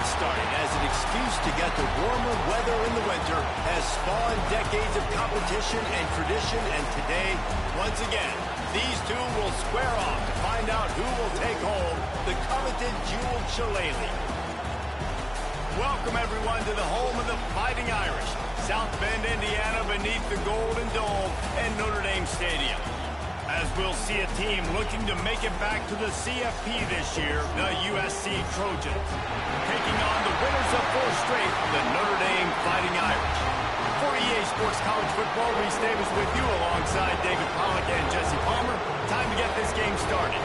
that started as an excuse to get the warmer weather in the winter has spawned decades of competition and tradition, and today, once again, these two will square off to find out who will take home the coveted jeweled shillelagh. Welcome, everyone, to the home of the Fighting Irish, South Bend, Indiana, beneath the Golden Dome and Notre Dame Stadium. As we'll see a team looking to make it back to the CFP this year, the USC Trojans, taking on the winners of 4 straight, the Notre Dame Fighting Irish. For EA Sports College Football, Reese Davis with you alongside David Pollack and Jesse Palmer. Time to get this game started.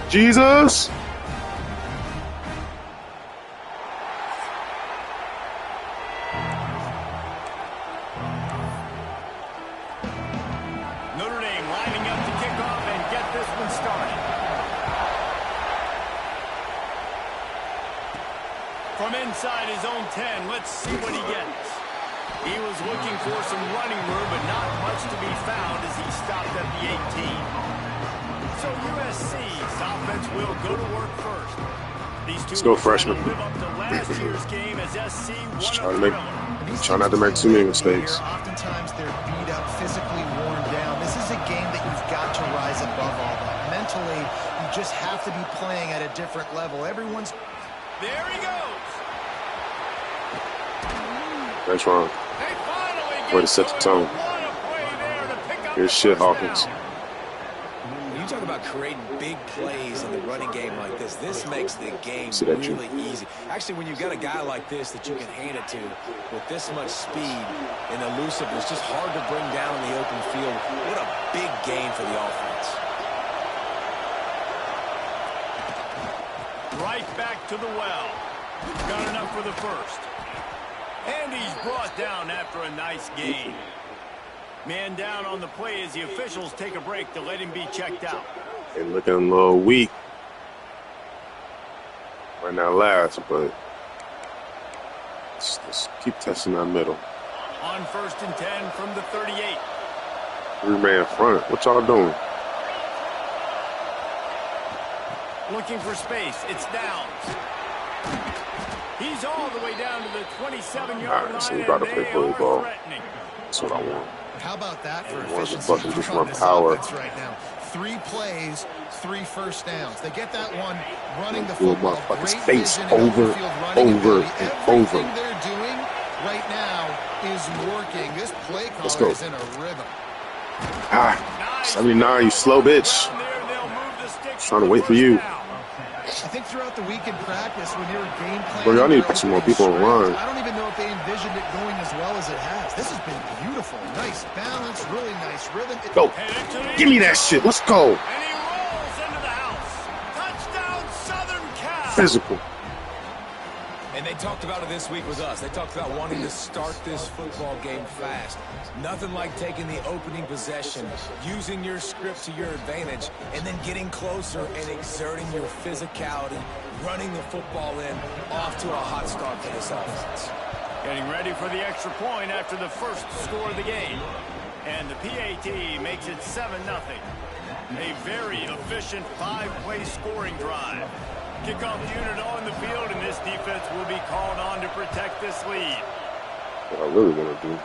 Jesus! Notre Dame lining up to kick off and get this one started. From inside his own 10, let's see what he gets. He was looking for some running room, but not much to be found as he stopped at the 18. So USC's offense will go to work first. These two Let's go, freshman. live up to last year's game as SC Just won try not to make too many mistakes. Oftentimes they're beat up, physically worn down. This is a game that you've got to rise above all that. Mentally, you just have to be playing at a different level. Everyone's There he goes. That's wrong. They finally Way get to set the tone. What a play there to pick up Here's the shit, first Hawkins. down. When you talk about creating big plays in the running game like this makes the game See that, really easy. Actually, when you've got a guy like this that you can hand it to with this much speed and elusiveness, just hard to bring down in the open field. What a big gain for the offense. Right back to the well. Got enough for the first. And he's brought down after a nice gain. Man down on the play as the officials take a break to let him be checked out. They're looking a little weak. Might not last, but let's keep testing that middle. On 1st and 10 from the 38. 3-man front. What y'all doing? Looking for space. It's Downs. He's all the way down to the 27-yard All right, line, so we about to and play they bully are ball. threatening. That's what I want. How about that for Why the efficiency fuck just on run this power? offense right now? 3 plays, 3 first downs. They get that one running the Pull football. motherfucker's Great face vision and over, open field running over, ability. and Everything over. they're doing right now is working. This play Let's caller go. is in a rhythm. Ah, Nice. 79, you slow bitch. Down there, they'll move the sticks Trying to the wait for first you. down. I think throughout the week in practice, when they were game planning, Bro, y'all need to their put some more opening people on the line. script, I don't even know if they envisioned it going as well as it has. This has been beautiful. Nice balance, really nice rhythm. Go. Headed to the Give me that shit. Let's go. And he rolls into the house. Touchdown, Southern Cal. Physical. And they talked about it this week with us. They talked about wanting to start this football game fast. Nothing like taking the opening possession, using your script to your advantage, and then getting closer and exerting your physicality, running the football in, off to a hot start for this offense. Getting ready for the extra point after the first score of the game. And the PAT makes it 7-0. A very efficient 5-play scoring drive. Kickoff unit on the field, and this defense will be called on to protect this lead. What I really want to do.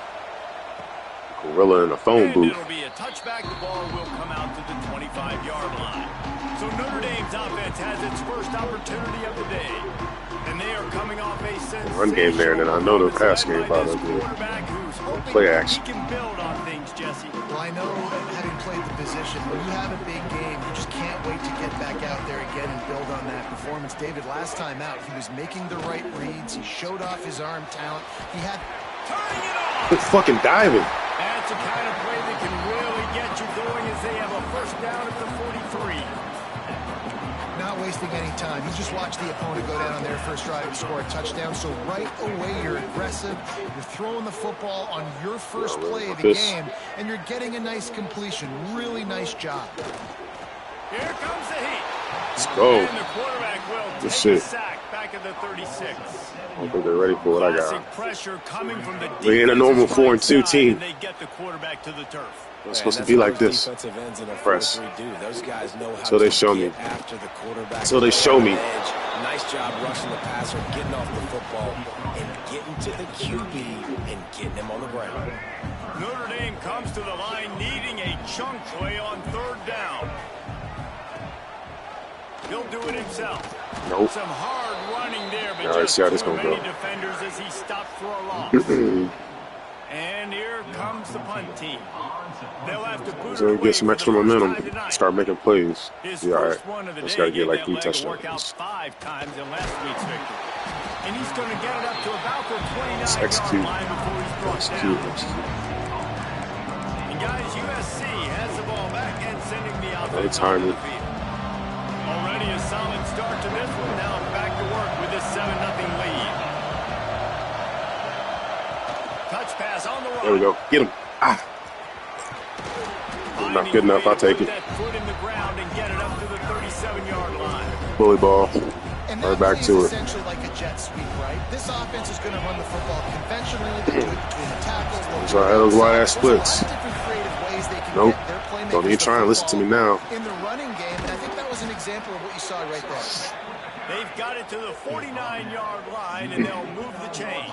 Gorilla in a phone And booth. it'll be a touchback. The ball will come out to the 25-yard line. So Notre Dame's offense has its first opportunity of the day. And they are coming off a sensational Run game there, and then I know the pass game by probably this good. quarterback who's hoping Play that action. he can build on things, Jesse. Well, I know, having played the position, when you have a big game, you just can't wait to get back out there again and build on that performance. David, last time out, he was making the right reads. He showed off his arm talent. He had... Turning it off. Quit fucking diving. That's the kind of play that can really get you going as they have a first down at the 43. Not wasting any time. You just watch the opponent go down on their first drive and score a touchdown. So right away, you're aggressive. You're throwing the football on your first play of the game, and you're getting a nice completion. Really nice job. Here comes the heat. Let's go. And the quarterback will Good take shit. a sack back at the 36. I don't think they're ready for what I got. Classic pressure coming from the We ain't a normal defense's 4-2 right side, team. and they get the quarterback to the turf. It's supposed to be like this. Defensive ends in a Press. 4-3 do. Those guys know how Until they to show get me. after the quarterback. Until they show me. Edge. Nice job rushing the passer, getting off the football, and getting to the QB and getting him on the ground. Notre Dame comes to the line needing a chunk play on 3rd down. He'll do it himself. Nope. Some hard running there, but All right, just see how this too gonna many go. defenders as he stopped for a loss. And here comes the punt team. They'll have to boot So it we away get some for extra the first momentum. time tonight. Start making plays. His Be all right. first one of the Just day got to get gave like that 3 leg a workout touchdowns. 5 times in last week's victory. And he's going to get it up to about the Let's 29-yard execute. line before he's brought Execute. down. And guys, USC has the ball back and sending the offense time onto it. the field. Already a solid start to this one. Now back to work with this 7-0 lead. Touch pass on the run. There we go. Get him. Ah. Not good enough. I'll take it. That foot in the ground and get it up to the 37-yard line. Bully ball. And Right that back play to is it. essentially like a jet sweep, right? This offense is going to run the football conventionally. They do it between the tackles. That's right. Those wide ass There's a lot splits. of different creative ways they can Nope. get their playmakers Don't even the try and listen to me now. football in the running game, and I think that was an example of what you saw right there. They've got it to the 49-yard line, and they'll move the chains.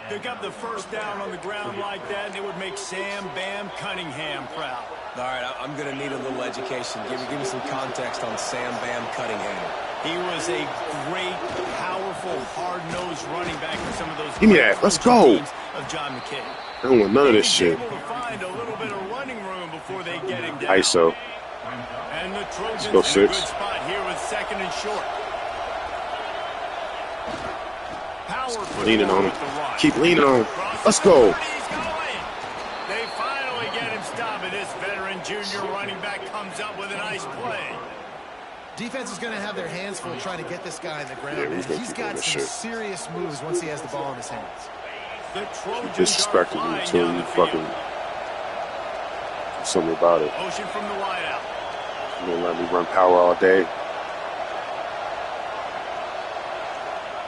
Pick up the first down on the ground like that, and it would make Sam Bam Cunningham proud. All right, I'm going to need a little education. Give me some context on Sam Bam Cunningham. He was a great, powerful, hard-nosed running back for some of those. Give me that. Let's go. Of John McKay. I don't want none of this shit. Able to find a little bit of running room before they get him down. ISO. And the Trojans go in a good 6. spot here with 2nd and short. Leaning on him. Keep leaning on him. Let's go. They finally get him stopped, and this veteran junior running back comes up with a nice play. Defense is going to have their hands full trying to get this guy in the ground. Yeah, he's got some serious moves once he has the ball in his hands. The Trojans disrespected him too. You fucking do something about it. Motion from the wide out. You don't let me run power all day.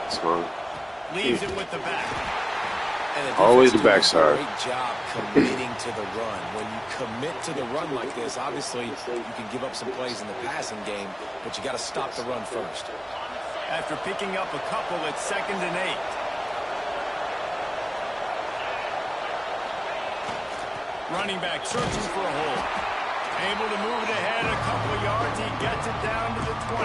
It's fine. Leaves it with the back. Always the backside. Great job committing to the run. When you commit to the run like this, obviously you can give up some plays in the passing game, but you got to stop the run first. After picking up a couple, it's 2nd and 8. Running back searching for a hole. Able to move it ahead a couple of yards. He gets it down to the 20.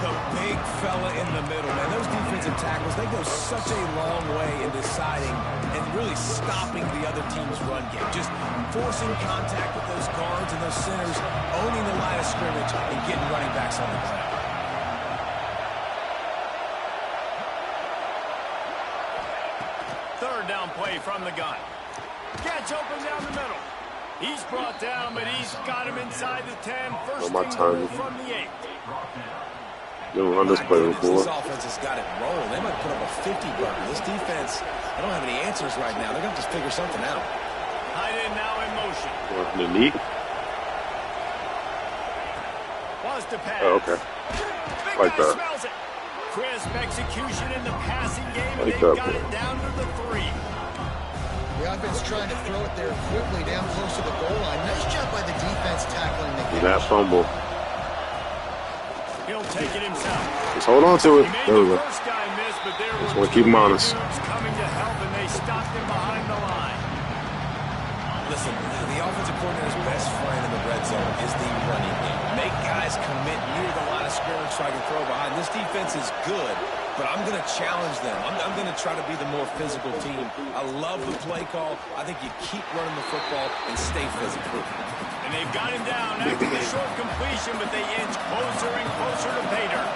The big fella in the middle, man. Those defensive tackles, they go such a long way in deciding and really stopping the other team's run game. Just forcing contact with those guards and those centers, owning the line of scrimmage, and getting running backs on the ground. Third down play from the gun. Gets open down the middle. He's brought down, but he's got him inside the 10. First and goal from the 8. You don't run this play before. This offense has got it rolling. They might put up a 50 burger. This defense, they don't have any answers right now. They're going to just figure something out. Tight end now in motion. From the knee. Was to pass. Oh, okay. Big Like guy that. smells it. Crisp execution in the passing game. Like They've that, got bro. it down to the 3. The offense trying to throw it there quickly down close to the goal line. Nice job by the defense tackling the catch. That fumble. He'll take it himself. Just hold on to it. He made There we the go. first guy miss, but there Just were want to keep him honest. dudes coming to help, and they stopped him behind the line. Listen, the offensive coordinator's best friend in the red zone is the running game. Make guys commit near the line of scrimmage so I can throw behind. This defense is good, but I'm going to challenge them. I'm going to try to be the more physical team. I love the play call. I think you keep running the football and stay physical. And they've got him down after the short completion, but they inch closer and closer to pay dirt.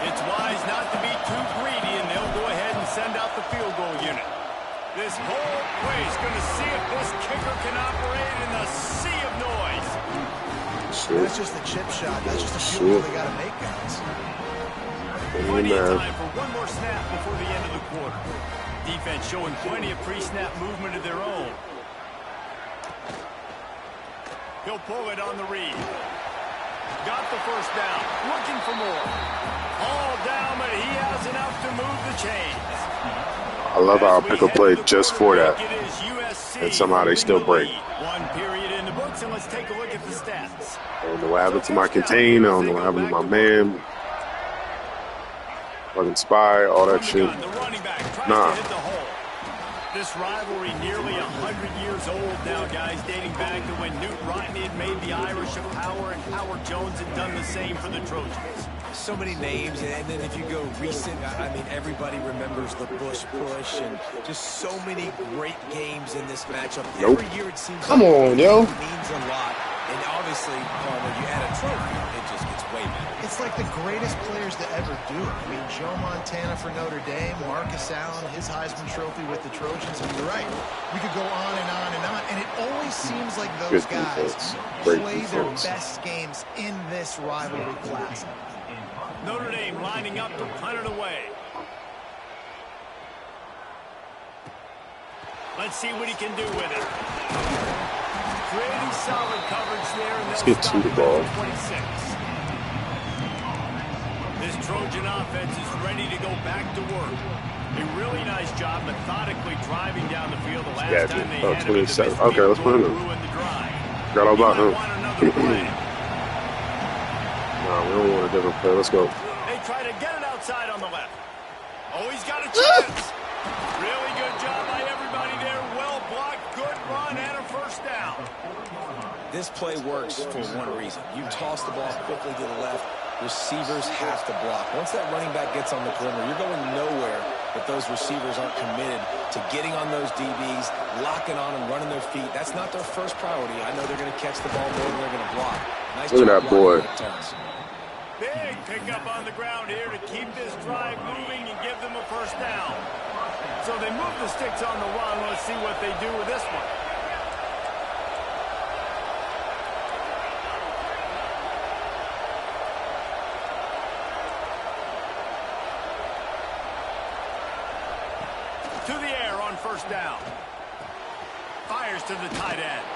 It's wise not to be too greedy, and they'll go ahead and send out the field goal unit. This whole place going to see if this kicker can operate in the sea of noise. That's just the chip shot. That's just a field goal they got to make, guys. Plenty of time for one more snap before the end of the quarter. Defense showing plenty of pre-snap movement of their own. He'll pull it on the read. Got the first down. Looking for more. All down, but he has enough to move the chains. I love how I pick a play just for that. USC And somehow they still break. One period in the books, and let's take a look at the stats. I don't know what happened to my contain. I don't know what happened to my man. Fucking spy, all that shit. The running back tries Nah. to hit the hole. This rivalry nearly 100 years old now, guys, dating back to when Newt Rodney had made the Irish a power and Howard Jones had done the same for the Trojans. So many names, and then if you go recent, I mean, everybody remembers the Bush push and just so many great games in this matchup. Nope. Every year it seems Come like on, yo. it means a lot. And obviously, when you add a trophy, it just gets way better. It's like the greatest players to ever do it. I mean, Joe Montana for Notre Dame, Marcus Allen, his Heisman Trophy with the Trojans. And you're right, we could go on and on and on. And it always seems like those Good defense. guys Great play their defense. best games in this rivalry class. Notre Dame lining up to punt it away. Let's see what he can do with it. Creating solid coverage there. And Let's they'll get to stop the it ball. at 26. This Trojan offense is ready to go back to work. A really nice job methodically driving down the field. The last Yeah, time they oh, had 27. him, Okay, let's put him in. ruined the drive. Forgot all about He him. might want another play. Nah, we don't want a different play. Let's go. They try to get it outside on the left. Oh, he's got a chance. Really good job by everybody there. Well blocked, good run, and a first down. This play works for one reason. You toss the ball quickly to the left, receivers have to block. Once that running back gets on the perimeter, you're going nowhere if those receivers aren't committed to getting on those DBs, locking on them, running their feet. That's not their first priority. I know they're going to catch the ball more than they're going to block. Nice Look at that boy. Big pickup on the ground here to keep this drive moving and give them a first down. So they move the sticks on the run. Let's see what they do with this one. To the air on first down. Fires to the tight end.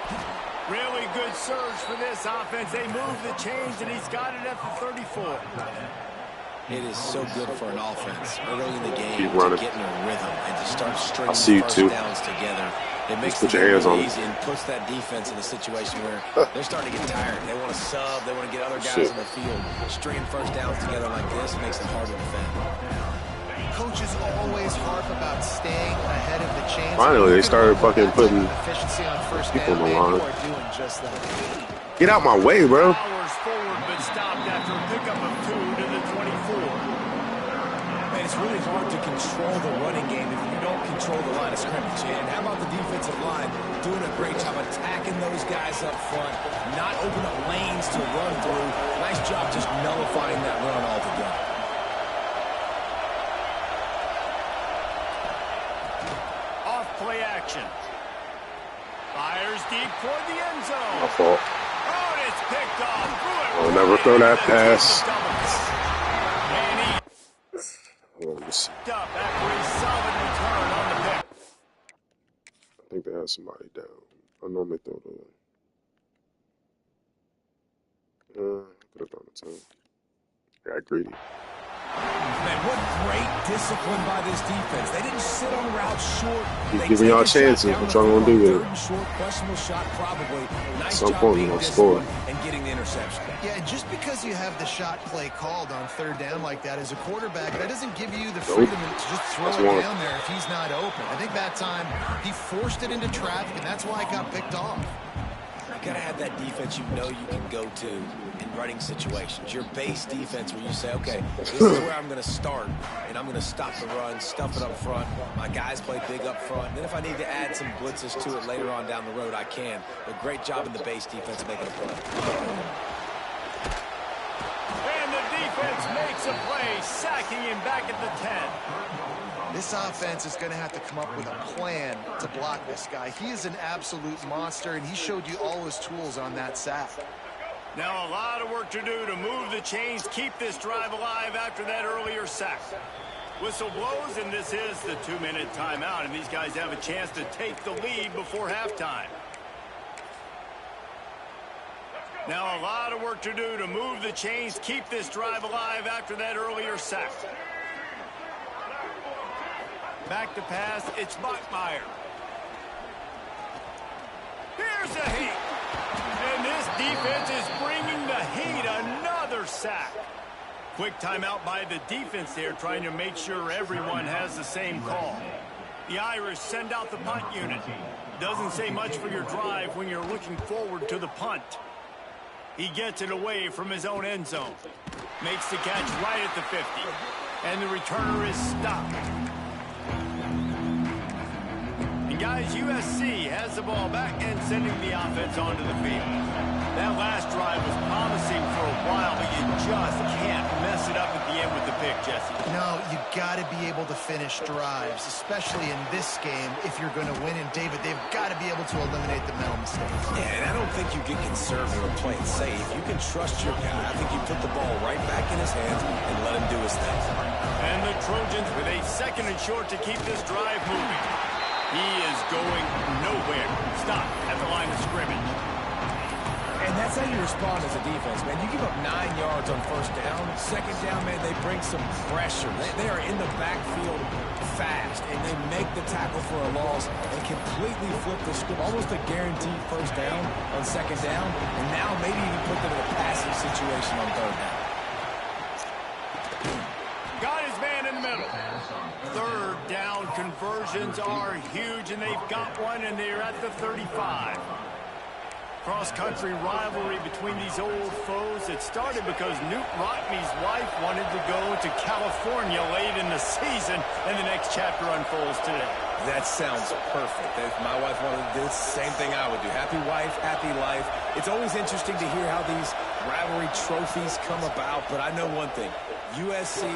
Really good surge for this offense. They move the chains, and he's got it at the 34. It is so good for an offense early in the game Keep to running. get in a rhythm and to start stringing I see you first too. downs together. It makes Put the your game hands on really it. easy and puts that defense in a situation where they're starting to get tired. They want to sub. They want to get other guys in the field. Stringing first downs together like this makes it hard to defend. Coaches always harp about staying ahead of the chains. Finally, they started fucking putting efficiency on first people down. on the Man, line. you are doing just that. Get out my way, bro. Powers forward, but stopped after a pickup of 2 to the 24. Man, it's really hard to control the running game if you don't control the line of scrimmage. And how about the defensive line doing a great job attacking those guys up front, not open up lanes to run through. Nice job just nullifying that run altogether. Off play action. Fires deep toward the end zone. My fault. Oh, and it's picked off. I'll never throw that pass. And he Hold on, let me see. up after a solid return on the pick. I think they had somebody down. I normally throw the. Could have thrown the 10. Got greedy. Man, what great discipline by this defense. They didn't sit on routes short. Keep They giving take y'all a shot chances. down What the y'all gonna field do on with it? third and short, questionable shot probably. Nice some job point, being you're gonna score. disciplined and getting the interception. Yeah, and just because you have the shot play called on third down like that as a quarterback, that doesn't give you the freedom to just throw That's it one. down there if he's not open. I think that time he forced it into traffic, and that's why it got picked off. You got to have that defense you know you can go to in running situations. Your base defense where you say, okay, this is where I'm going to start, and I'm going to stop the run, stuff it up front. My guys play big up front. And then if I need to add some blitzes to it later on down the road, I can. But great job in the base defense making a play. And the defense makes a play, sacking him back at the 10. This offense is going to have to come up with a plan to block this guy. He is an absolute monster, and he showed you all his tools on that sack. Now a lot of work to do to move the chains, keep this drive alive after that earlier sack. Whistle blows, and this is the 2-minute timeout, and these guys have a chance to take the lead before halftime. Now a lot of work to do to move the chains, keep this drive alive after that earlier sack. Back to pass, it's Bachmeier. Here's a heat. And this defense is bringing the heat. Another sack. Quick timeout by the defense there, trying to make sure everyone has the same call. The Irish send out the punt unit. Doesn't say much for your drive when you're looking forward to the punt. He gets it away from his own end zone. Makes the catch right at the 50. And the returner is stopped. And guys, USC has the ball back and sending the offense onto the field. That last drive was promising for a while, but you just can't mess it up at the end with the pick, Jesse. No, you got to be able to finish drives, especially in this game if you're going to win. And David, they've got to be able to eliminate the mental mistakes. Yeah, and I don't think you get conservative or play it safe. You can trust your guy. I think you put the ball right back in his hands and let him do his thing. And the Trojans with a 2nd and short to keep this drive moving. He is going nowhere. Stop at the line of scrimmage. And that's how you respond as a defense, man. You give up 9 yards on first down. 2nd down, man, they bring some pressure. They are in the backfield fast, and they make the tackle for a loss and completely flip the script. Almost a guaranteed first down on 2nd down. And now maybe you put them in a passing situation on 3rd down. Got his man in the middle. 3rd down conversions are huge, and they've got one, and they're at the 35. Cross-country rivalry between these old foes. It started because Newt Rockne's wife wanted to go to California late in the season, and the next chapter unfolds today. That sounds perfect. If my wife wanted to do the same thing I would do. Happy wife, happy life. It's always interesting to hear how these rivalry trophies come about, but I know one thing. USC,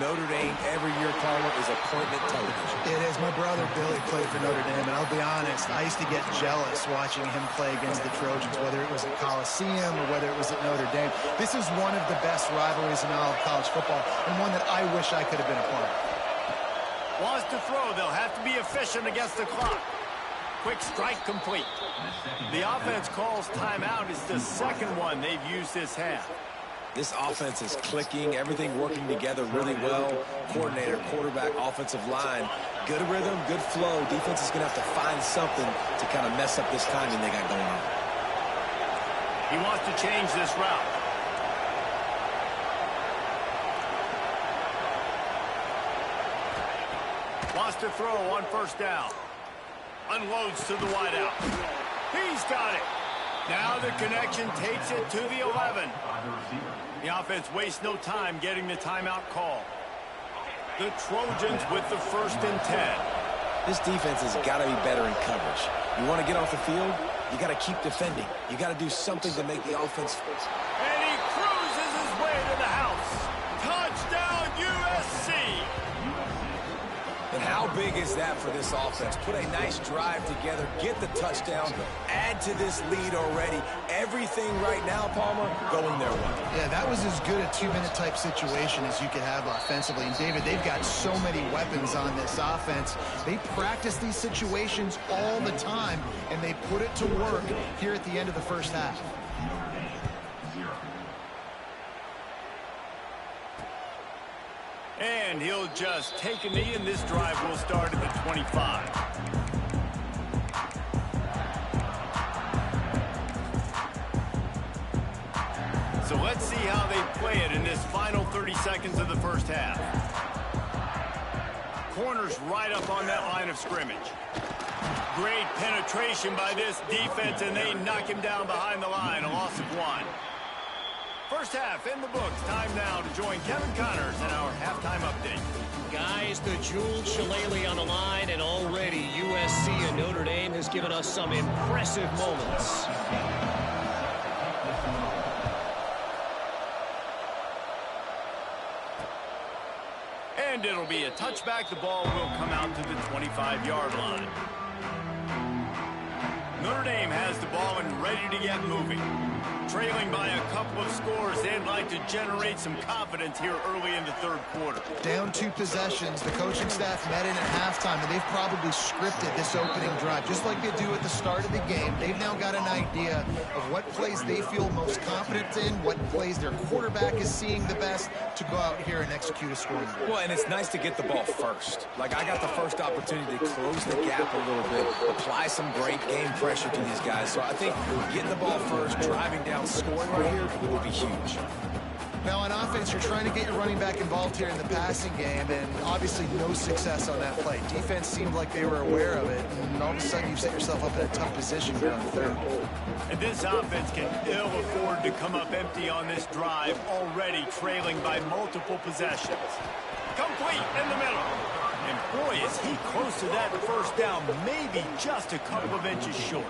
Notre Dame, every year, Palmer, is appointment television. It is. My brother Billy played for Notre Dame, and I'll be honest, I used to get jealous watching him play against the Trojans, whether it was at Coliseum or whether it was at Notre Dame. This is one of the best rivalries in all of college football, and one that I wish I could have been a part of. Wants to throw. They'll have to be efficient against the clock. Quick strike complete. The offense calls timeout. It's the second one they've used this half. This offense is clicking, everything working together really well. Coordinator, quarterback, offensive line. Good rhythm, good flow. Defense is going to have to find something to kind of mess up this timing they got going on. He wants to change this route. Wants to throw on first down. Unloads to the wideout. He's got it. Now the connection takes it to the 11. The offense wastes no time getting the timeout call. The Trojans with the 1st and 10. This defense has got to be better in coverage. You want to get off the field, you got to keep defending. You got to do something to make the offense. And he cruises his way to the house. Touchdown, USC. And how big is that for this offense? Put a nice drive together, get the touchdown, add to this lead already. Everything right now, Palmer, going their way. Yeah, that was as good a 2-minute type situation as you could have offensively. And, David, they've got so many weapons on this offense. They practice these situations all the time, and they put it to work here at the end of the first half. And he'll just take a knee, and this drive will start at the 25. So let's see how they play it in this final 30 seconds of the first half. Corners right up on that line of scrimmage. Great penetration by this defense, and they knock him down behind the line, a loss of 1. First half in the books. Time now to join Kevin Connors in our halftime update. Guys, the jeweled shillelagh on the line, and already USC and Notre Dame has given us some impressive moments. And it'll be a touchback. The ball will come out to the 25-yard line. Notre Dame has the ball and ready to get moving. Trailing by a couple of scores, they'd like to generate some confidence here early in the third quarter. Down 2 possessions, the coaching staff met in at halftime, and they've probably scripted this opening drive, just like they do at the start of the game. They've now got an idea of what plays they feel most confident in, what plays their quarterback is seeing the best to go out here and execute a scoring drive. Well, and it's nice to get the ball first. Like, I got the first opportunity to close the gap a little bit, apply some great game pressure to these guys. So I think getting the ball first, driving down, scoring right here will be huge. Now on offense, you're trying to get your running back involved here in the passing game, and obviously no success on that play. Defense seemed like they were aware of it, and all of a sudden you've set yourself up in a tough position here on third. And this offense can ill afford to come up empty on this drive, already trailing by multiple possessions. Complete in the middle. And boy, is he close to that first down, maybe just a couple of inches short.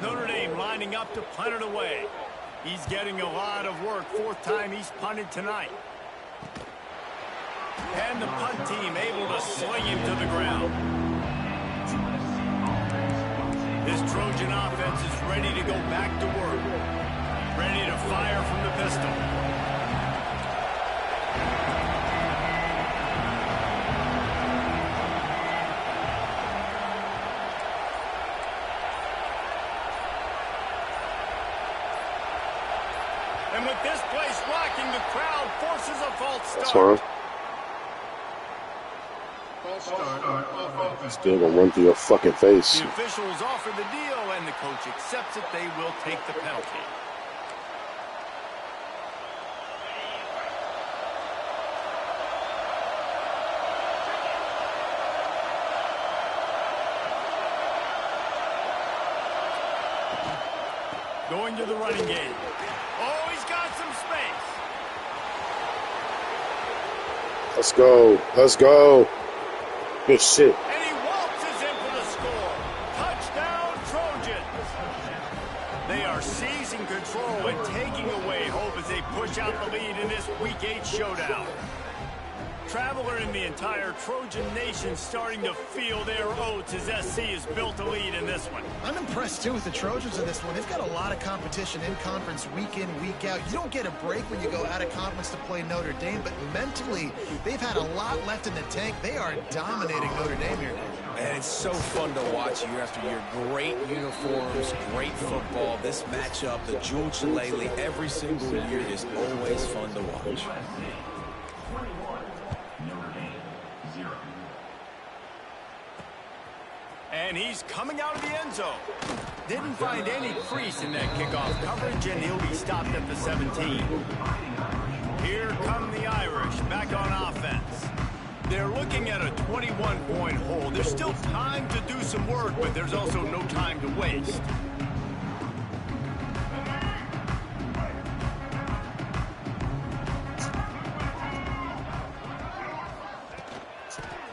Notre Dame lining up to punt it away. He's getting a lot of work. 4th time he's punted tonight. And the punt team able to sling him to the ground. This Trojan offense is ready to go back to work. Ready to fire from the pistol. And with this place rocking, the crowd forces a false start. Still gonna run through your fucking face. The officials offer the deal, and the coach accepts it. They will take the penalty. Going to the running game. Oh, he's got some space. Let's go. Let's go. Good shit. And he waltzes in for the score. Touchdown, Trojans. They are seizing control and taking away hope as they push out the lead in this Week 8 showdown. Traveler in the entire Trojan nation starting to feel their oats as SC has built a lead in this one. I'm impressed, too, with the Trojans in this one. They've got a lot of competition in conference week in, week out. You don't get a break when you go out of conference to play Notre Dame, but mentally, they've had a lot left in the tank. They are dominating Notre Dame here. And it's so fun to watch year after year. Great uniforms, great football. This matchup, the Jewel Shillelagh, every single year is always fun to watch. And he's coming out of the end zone. Didn't find any crease in that kickoff coverage, and he'll be stopped at the 17. Here come the Irish back on offense. They're looking at a 21-point hole. There's still time to do some work, but there's also no time to waste.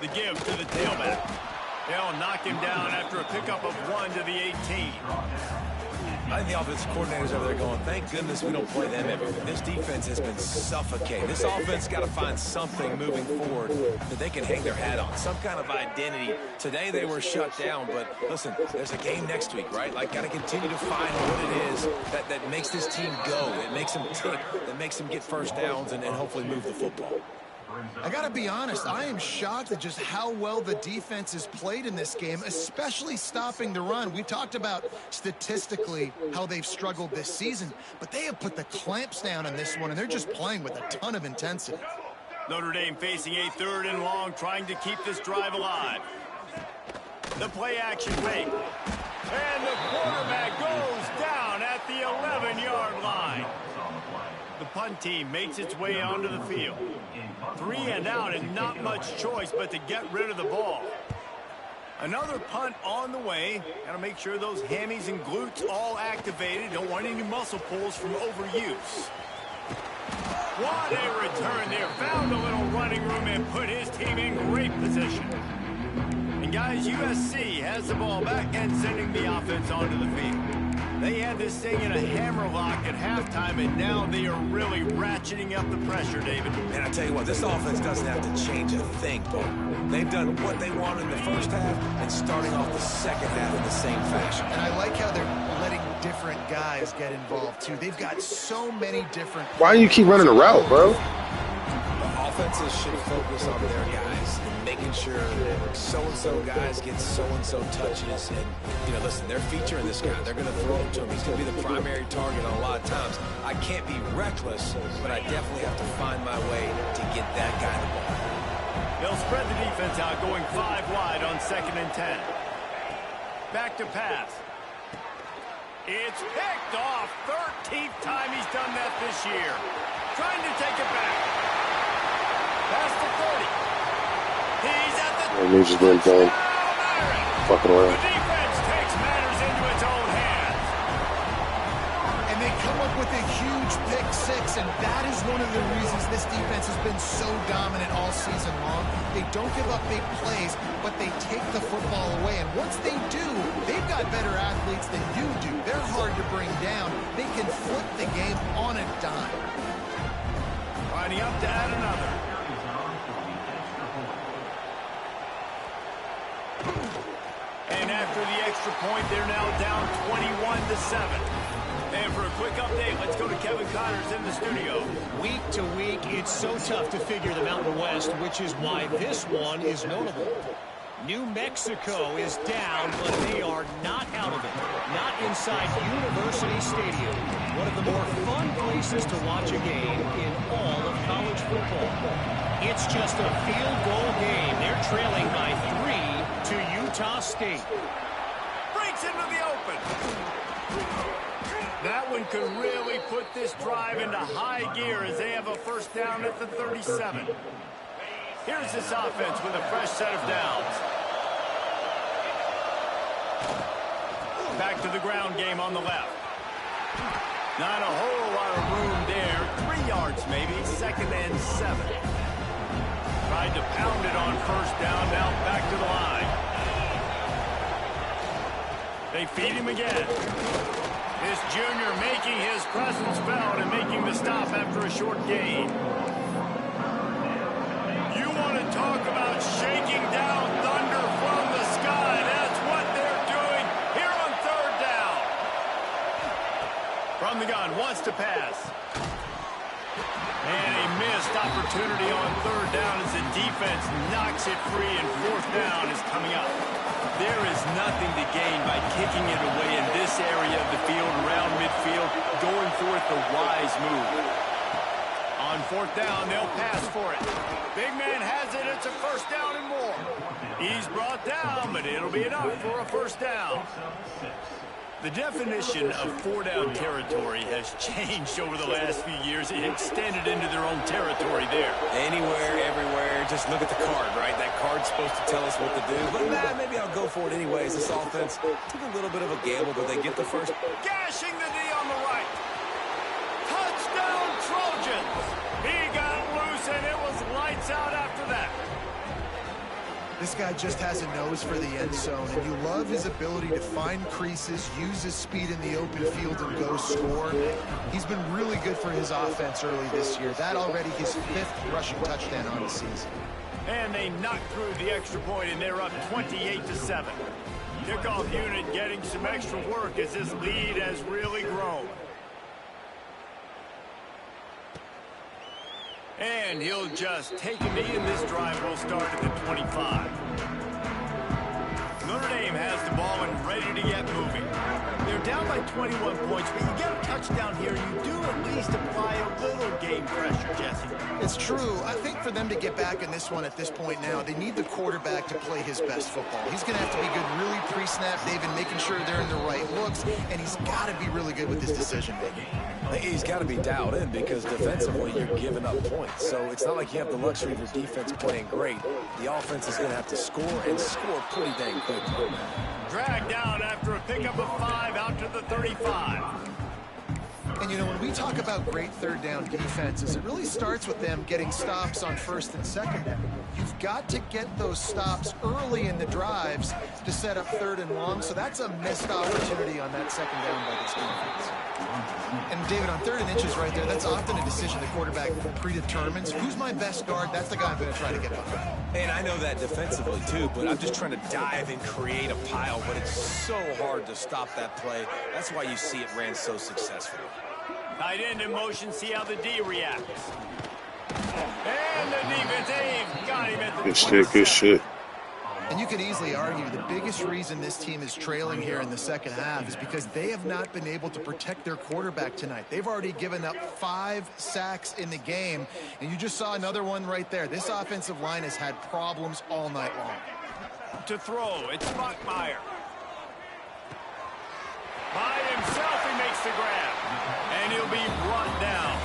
The give to the tailback. They'll knock him down after a pickup of 1 to the 18. I think the offensive coordinators over there going, thank goodness we don't play them everywhere. This defense has been suffocating. This offense got to find something moving forward that they can hang their hat on, some kind of identity. Today they were shut down, but listen, there's a game next week, right? Like, got to continue to find what it is that makes this team go. It makes them tick, that makes them get first downs and hopefully move the football. I got to be honest, I am shocked at just how well the defense has played in this game, especially stopping the run. We talked about statistically how they've struggled this season, but they have put the clamps down in this one, and they're just playing with a ton of intensity. Notre Dame facing a 3rd and long, trying to keep this drive alive. The play action fake. And the quarterback goes down at the 11-yard line. The punt team makes its way onto the field. 3 and out and not much choice but to get rid of the ball. Another punt on the way. Got to make sure those hammies and glutes all activated. Don't want any muscle pulls from overuse. What a return there. Found a little running room and put his team in great position. And guys, USC has the ball back and sending the offense onto the field. They had this thing in a hammerlock at halftime, and now they are really ratcheting up the pressure, David. And I tell you what, this offense doesn't have to change a thing, Paul. They've done what they wanted in the first half and starting off the second half in the same fashion. And I like how they're letting different guys get involved, too. They've got so many different... Why do you keep running a route, bro? Offenses should focus on their guys and making sure so-and-so guys get so-and-so touches. And, you know, listen, they're featuring this guy. They're going to throw it to him. He's going to be the primary target on a lot of times. I can't be reckless, but I definitely have to find my way to get that guy the ball. They'll spread the defense out, going 5 wide on 2nd and 10. Back to pass. It's picked off. 13th time he's done that this year. Trying to take it back. Past the 30. He's at the... And they just went down. Fucking around. The defense takes matters into its own hands. And they come up with a huge pick 6, and that is one of the reasons this defense has been so dominant all season long. They don't give up big plays, but they take the football away. And once they do, they've got better athletes than you do. They're hard to bring down. They can flip the game on a dime. Lining up to add another. And after the extra point, they're now down 21-7. And for a quick update, let's go to Kevin Connors in the studio. Week to week, it's so tough to figure the Mountain West, which is why this one is notable. New Mexico is down, but they are not out of it. Not inside University Stadium, one of the more fun places to watch a game in all of college football. It's just a field goal game. They're trailing by 3 to Utah State. Breaks into the open. That one could really put this drive into high gear as they have a first down at the 37. Here's this offense with a fresh set of downs. Back to the ground game on the left. Not a whole lot of room there. 3 yards maybe. 2nd and 7. Tried to pound it on 1st down. Now back to the line. They feed him again. This junior making his presence felt and making the stop after a short gain. You want to talk about shaking down thunder from the sky. That's what they're doing here on 3rd down. From the gun, wants to pass. And a missed opportunity on 3rd down as the defense knocks it free, and 4th down is coming up. There is nothing to gain by kicking it away in this area of the field, around midfield, going for it the wise move. On 4th down, they'll pass for it. Big man has it. It's a 1st down and more. He's brought down, but it'll be enough for a 1st down. The definition of 4-down territory has changed over the last few years. It extended into their own territory there. Anywhere, everywhere, just look at the card, right? That card's supposed to tell us what to do. But maybe I'll go for it anyways. This offense took a little bit of a gamble, but they get the first. Gashing the knee on the right. Touchdown, Trojans. He got loose, and it was lights out after that. This guy just has a nose for the end zone, and you love his ability to find creases, use his speed in the open field, and go score. He's been really good for his offense early this year. That already his 5th rushing touchdown on the season. And they knock through the extra point, and they're up 28-7. Kickoff unit getting some extra work as this lead has really grown. And he'll just take a knee, and this drive will start at the 25. Notre Dame has the ball and ready to get moving. They're down by 21 points, but you get a touchdown here, you do at least apply a little game pressure, Jesse. It's true. I think for them to get back in this one at this point now, they need the quarterback to play his best football. He's going to have to be good really pre-snap, David, making sure they're in the right looks, and he's got to be really good with his decision-making. He's got to be dialed in because defensively you're giving up points. So it's not like you have the luxury of your defense playing great. The offense is going to have to score and score pretty dang quick. Dragged down after a pickup of 5 out to the 35. And, you know, when we talk about great 3rd down defenses, it really starts with them getting stops on 1st and 2nd down. You've got to get those stops early in the drives to set up 3rd and long, so that's a missed opportunity on that 2nd down by this defense. And, David, on 3rd and inches right there, that's often a decision the quarterback predetermines. Who's my best guard? That's the guy I'm going to try to get behind. And I know that defensively, too, but I'm just trying to dive and create a pile, but it's so hard to stop that play. That's why you see it ran so successfully. Tight end in motion, see how the D reacts. And the defense got him at the 27. Good shit. And you could easily argue the biggest reason this team is trailing here in the 2nd half is because they have not been able to protect their quarterback tonight. They've already given up 5 sacks in the game, and you just saw another one right there. This offensive line has had problems all night long. To throw, it's Bachmeier. By himself, he makes the grab, and he'll be brought down.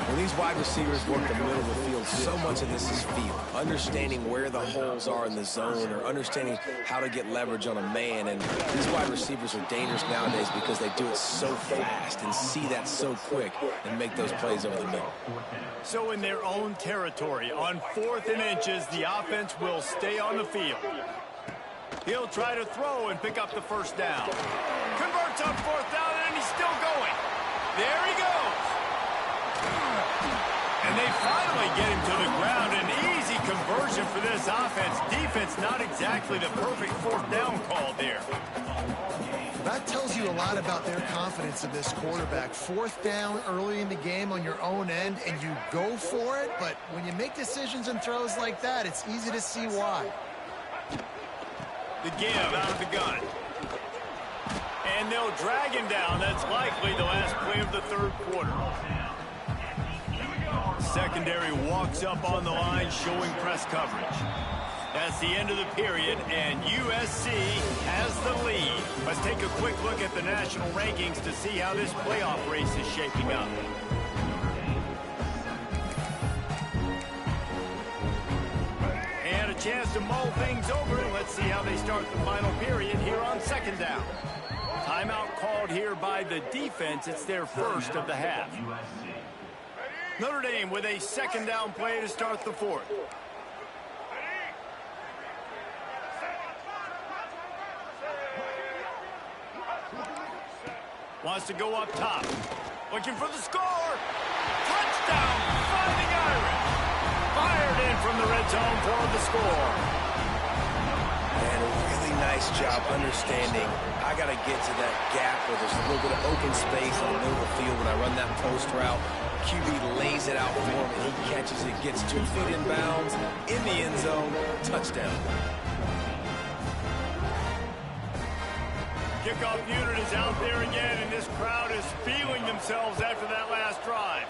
When these wide receivers work the middle of the field, so much of this is feel. Understanding where the holes are in the zone or understanding how to get leverage on a man. And these wide receivers are dangerous nowadays because they do it so fast and see that so quick and make those plays over the middle. So in their own territory, on 4th and inches, the offense will stay on the field. He'll try to throw and pick up the 1st down. Converts on 4th down, and he's still going. There he goes. And they finally get him to the ground. An easy conversion for this offense. Defense not exactly the perfect 4th down call there. That tells you a lot about their confidence in this quarterback. 4th down early in the game on your own end, and you go for it. But when you make decisions and throws like that, it's easy to see why. The give out of the gun. And they'll drag him down. That's likely the last play of the 3rd quarter. Secondary walks up on the line, showing press coverage. That's the end of the period, and USC has the lead. Let's take a quick look at the national rankings to see how this playoff race is shaping up. And a chance to mull things over. Let's see how they start the final period here on 2nd down. Timeout called here by the defense. It's their first of the half. Notre Dame with a second down play to start the fourth. Wants to go up top. Looking for the score. Touchdown, Fighting Irish. Fired in from the red zone for the score. And a really nice job understanding I got to get to that gap where there's a little bit of open space in the middle of the field when I run that post route. QB lays it out for him, and he catches it, gets 2 feet in bounds, in the end zone, touchdown. Kickoff unit is out there again, and this crowd is feeling themselves after that last drive.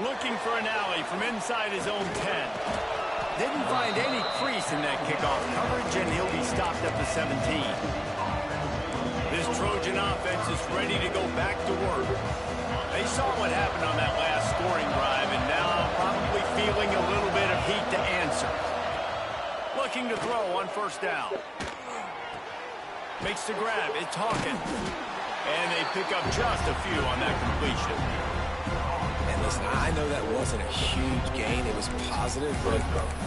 Looking for an alley from inside his own 10. Didn't find any crease in that kickoff coverage, and he'll be stopped at the 17. This Trojan offense is ready to go back to work. They saw what happened on that last scoring drive, and now probably feeling a little bit of heat to answer. Looking to throw on first down. Makes the grab. It's Hawkins. And they pick up just a few on that completion. And listen, I know that wasn't a huge gain. It was positive, but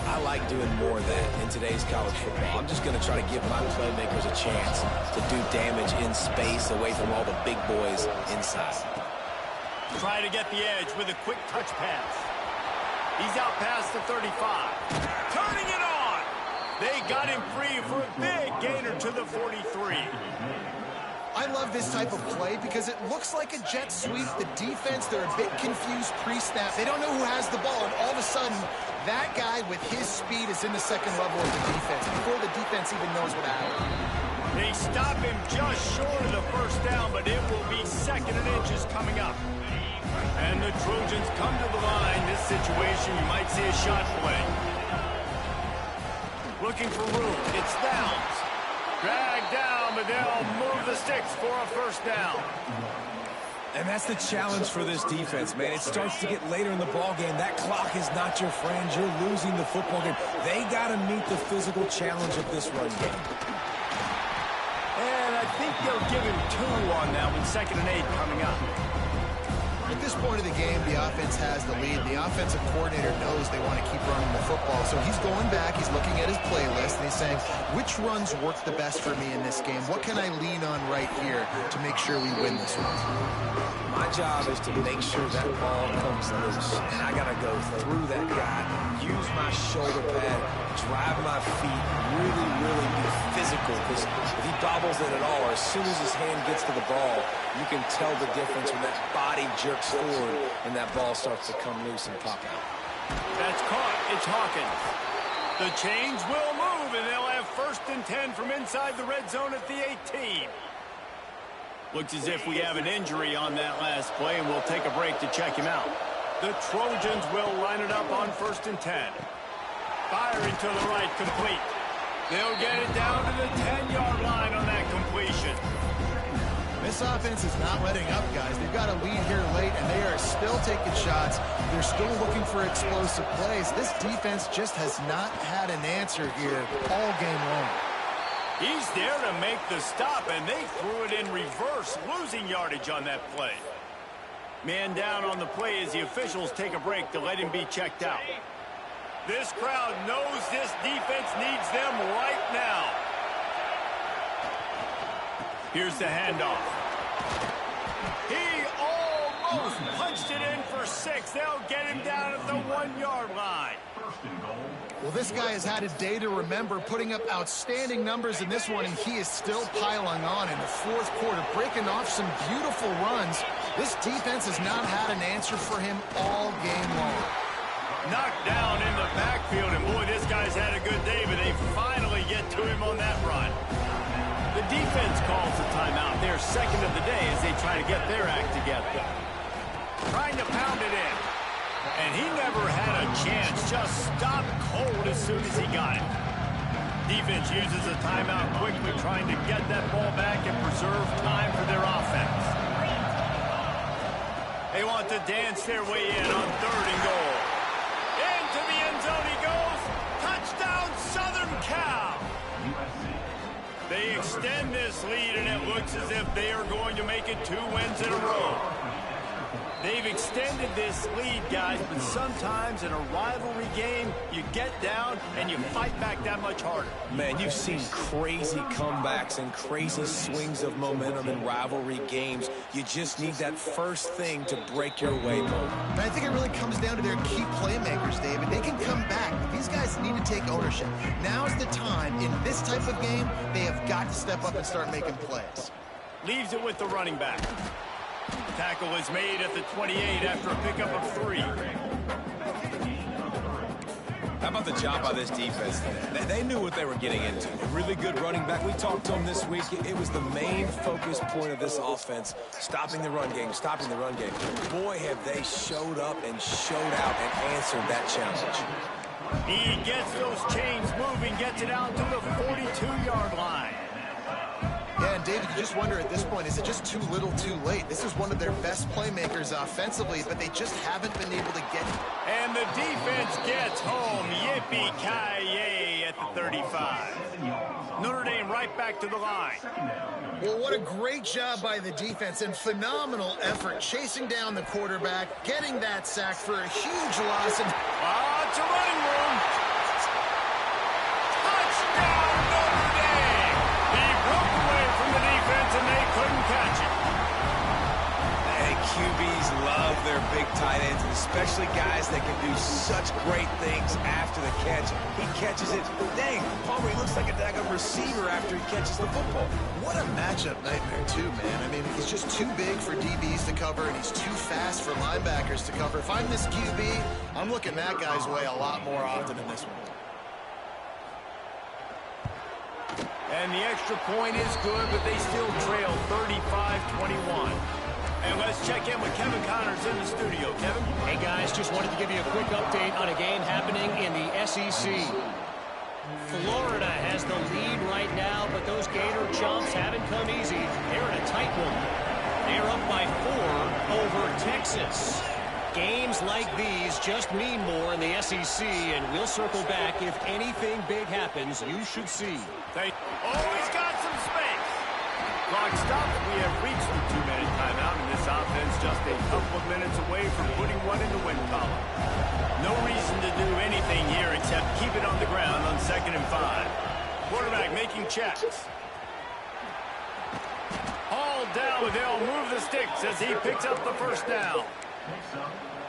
I like doing more of that in today's college football. I'm just going to try to give my playmakers a chance to do damage in space away from all the big boys inside. Try to get the edge with a quick touch pass. He's out past the 35. Turning it on. They got him free for a big gainer to the 43. I love this type of play because it looks like a jet sweep. The defense, they're a bit confused pre-snap. They don't know who has the ball, and all of a sudden, that guy with his speed is in the second level of the defense before the defense even knows what happened. They stop him just short of the first down, but it will be second and inches coming up. And the Trojans come to the line. This situation, you might see a shot play. Looking for room. It's Downs. Dragged down, but they'll move the sticks for a first down. And that's the challenge for this defense, man. It starts to get later in the ball game. That clock is not your friend. You're losing the football game. They got to meet the physical challenge of this run game. And I think they'll give him 2 on that one. 2nd and 8 coming up. At this point of the game, the offense has the lead. The offensive coordinator knows they want to keep running the football. So he's going back, he's looking at his playlist, and he's saying, which runs work the best for me in this game? What can I lean on right here to make sure we win this one? My job is to make sure that ball comes loose. And I got to go through that guy, use my shoulder pad, drive my feet, really, really be physical. Because if he bobbles it at all, or as soon as his hand gets to the ball, you can tell the difference when that body jerks forward and that ball starts to come loose and pop out. That's caught. It's Hawkins. The chains will move, and they'll have 1st and 10 from inside the red zone at the 18. Looks as if we have an injury on that last play, and we'll take a break to check him out. The Trojans will line it up on 1st and 10. Firing to the right, complete. They'll get it down to the 10-yard line on that completion. This offense is not letting up, guys. They've got a lead here late, and they are still taking shots. They're still looking for explosive plays. This defense just has not had an answer here all game long. He's there to make the stop, and they threw it in reverse, losing yardage on that play. Man down on the play as the officials take a break to let him be checked out. This crowd knows this defense needs them right now. Here's the handoff. He almost punched it in for 6. They'll get him down at the 1-yard line. Well, this guy has had a day to remember, putting up outstanding numbers in this one, and he is still piling on in the 4th quarter, breaking off some beautiful runs. This defense has not had an answer for him all game long. Knocked down in the backfield, and boy, this guy's had a good day, but they finally get to him on that run. The defense calls the timeout. They're 2nd of the day as they try to get their act together. Trying to pound it in. And he never had a chance. Just stopped cold as soon as he got it. Defense uses a timeout quickly, trying to get that ball back and preserve time for their offense. They want to dance their way in on 3rd and goal. Into the end zone he goes. Touchdown, Southern Cal. They extend this lead, and it looks as if they are going to make it 2 wins in a row. They've extended this lead, guys, but sometimes in a rivalry game, you get down and you fight back that much harder. Man, you've seen crazy comebacks and crazy swings of momentum in rivalry games. You just need that first thing to break your way, Mo. And I think it really comes down to their key playmakers, David. They can come back, but these guys need to take ownership. Now's the time. In this type of game, they have got to step up and start making plays. Leaves it with the running back. Tackle is made at the 28 after a pickup of 3. How about the job by this defense? They knew what they were getting into. A really good running back. We talked to him this week. It was the main focus point of this offense, stopping the run game, stopping the run game. Boy, have they showed up and showed out and answered that challenge. He gets those chains moving, gets it out to the 42-yard line. Yeah, and David, you just wonder at this point, is it just too little too late? This is one of their best playmakers offensively, but they just haven't been able to get it. And the defense gets home. Yippee-ki-yay at the 35. Notre Dame right back to the line. Well, what a great job by the defense and phenomenal effort chasing down the quarterback, getting that sack for a huge loss. And It's a running room. Touchdown, Notre Dame. He broke away from the defense, and they couldn't catch it. Hey, QBs love their big tight ends, especially guys that can do such great things after the catch. He catches it. Dang, Palmer, he looks like a daggone receiver after he catches the football. what a matchup nightmare, too, man. I mean, he's just too big for DBs to cover, and he's too fast for linebackers to cover. If I'm this QB, I'm looking that guy's way a lot more often in this one. And the extra point is good, but they still trail 35-21. And let's check in with Kevin Connors in the studio. Kevin? Hey, guys, just wanted to give you a quick update on a game happening in the SEC. Florida has the lead right now, but those Gator Chomps haven't come easy. They're in a tight one. They're up by 4 over Texas. Games like these just mean more in the SEC, and we'll circle back. If anything big happens, you should see. They always got some space. Clock stops. We have reached the 2-minute timeout, and this offense just a couple of minutes away from putting one in the win column. No reason to do anything here except keep it on the ground on 2nd and 5. Quarterback making checks. Hauled down, but they'll move the sticks as he picks up the first down.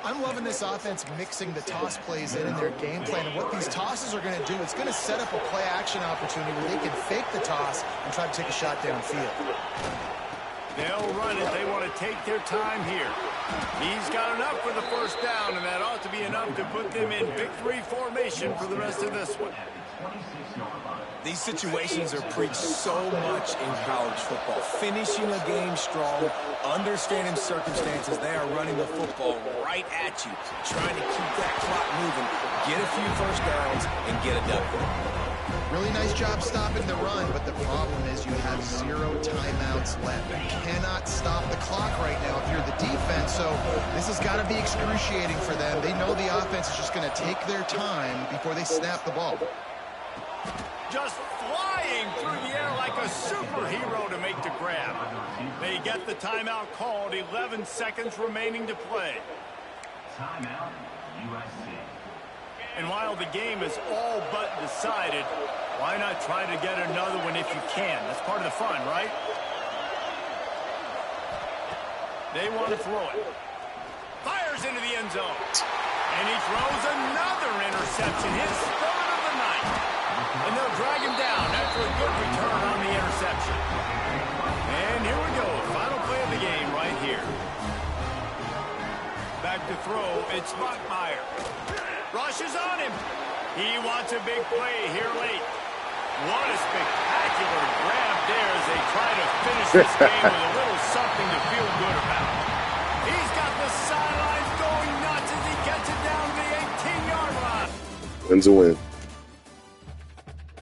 I'm loving this offense mixing the toss plays in their game plan. And what these tosses are going to do, it's going to set up a play-action opportunity where they can fake the toss and try to take a shot downfield. They'll run it. They want to take their time here. He's got enough for the first down, and that ought to be enough to put them in victory formation for the rest of this one. These situations are preached so much in college football. Finishing a game strong, understanding circumstances. They are running the football right at you, trying to keep that clock moving, get a few first downs, and get a W. Really nice job stopping the run, but the problem is you have 0 timeouts left. You cannot stop the clock right now if you're the defense, so this has got to be excruciating for them. They know the offense is just going to take their time before they snap the ball. Just flying through the air like a superhero to make the grab. They get the timeout called. 11 seconds remaining to play. Timeout, USC. And while the game is all but decided, why not try to get another one if you can? That's part of the fun, right? They want to throw it. Fires into the end zone. And he throws another interception. His 3rd of the night. And they'll drag him down after a good return on the interception. And here we go. Final play of the game right here. Back to throw. It's Bachmeier. Rushes on him. He wants a big play here late. What a spectacular grab there as they try to finish this game with a little something to feel good about. He's got the sidelines going nuts as he gets it down to the 18-yard line. Wins a win.